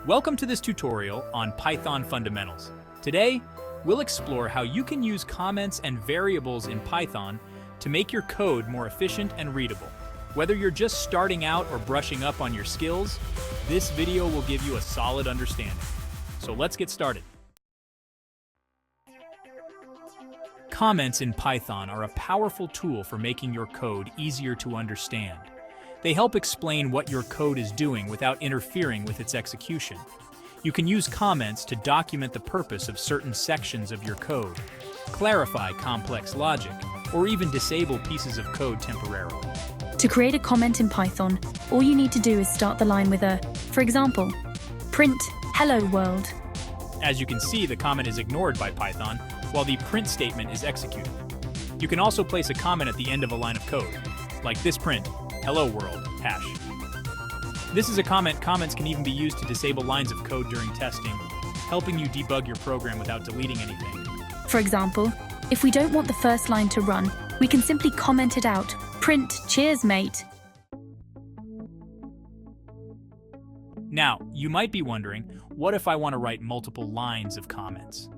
Welcome to this tutorial on Python fundamentals. Today, we'll explore how you can use comments and variables in Python to make your code more efficient and readable. Whether you're just starting out or brushing up on your skills, this video will give you a solid understanding. So let's get started. Comments in Python are a powerful tool for making your code easier to understand. They help explain what your code is doing without interfering with its execution. You can use comments to document the purpose of certain sections of your code, clarify complex logic, or even disable pieces of code temporarily. To create a comment in Python, all you need to do is start the line with for example, print hello world. As you can see, the comment is ignored by Python, while the print statement is executed. You can also place a comment at the end of a line of code, like this print, hello world, hash. This is a comment. Comments can even be used to disable lines of code during testing, helping you debug your program without deleting anything. For example, if we don't want the first line to run, we can simply comment it out, print cheers mate. Now, you might be wondering, what if I want to write multiple lines of comments?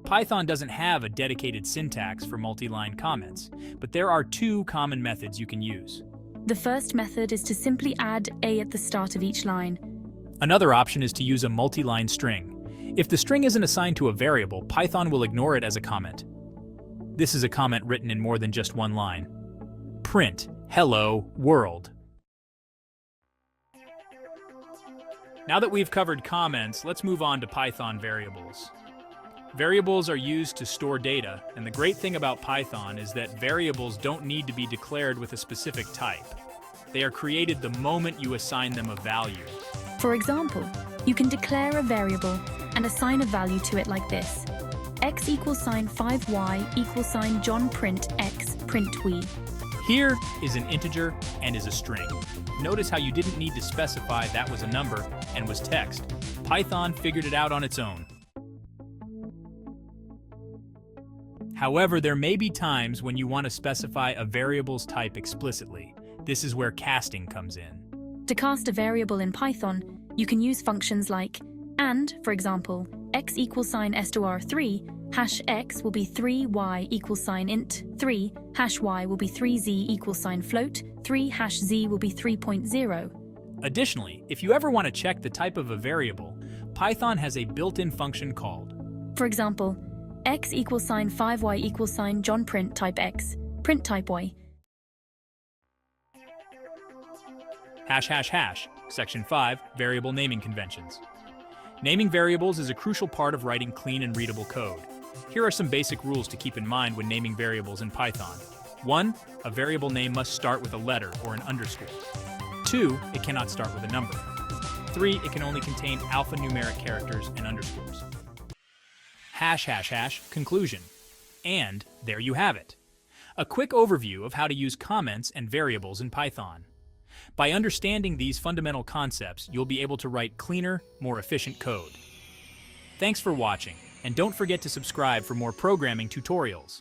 Python doesn't have a dedicated syntax for multi-line comments, but there are two common methods you can use. The first method is to simply add a at the start of each line. Another option is to use a multi-line string. If the string isn't assigned to a variable, Python will ignore it as a comment. This is a comment written in more than just one line. Print hello world. Now that we've covered comments, let's move on to Python variables. Variables are used to store data, and the great thing about Python is that variables don't need to be declared with a specific type. They are created the moment you assign them a value. For example, you can declare a variable and assign a value to it like this. X equals sign 5y equals sign John print X print we. Here is an integer and is a string. Notice how you didn't need to specify that was a number and was text. Python figured it out on its own. However, there may be times when you want to specify a variable's type explicitly. This is where casting comes in. To cast a variable in Python, you can use functions like and, for example, x equals sign s2r3, hash x will be 3y equals sign int 3, hash y will be 3z equals sign float 3, hash z will be 3.0. Additionally, if you ever want to check the type of a variable, Python has a built-in function called, for example, x equals sign 5y equals sign John print type x, print type y. hash hash hash, section 5, variable naming conventions. Naming variables is a crucial part of writing clean and readable code. Here are some basic rules to keep in mind when naming variables in Python. 1. A variable name must start with a letter or an underscore. 2. It cannot start with a number. 3. It can only contain alphanumeric characters and underscores. Hash hash hash, conclusion. And there you have it. A quick overview of how to use comments and variables in Python. By understanding these fundamental concepts, you'll be able to write cleaner, more efficient code. Thanks for watching, and don't forget to subscribe for more programming tutorials.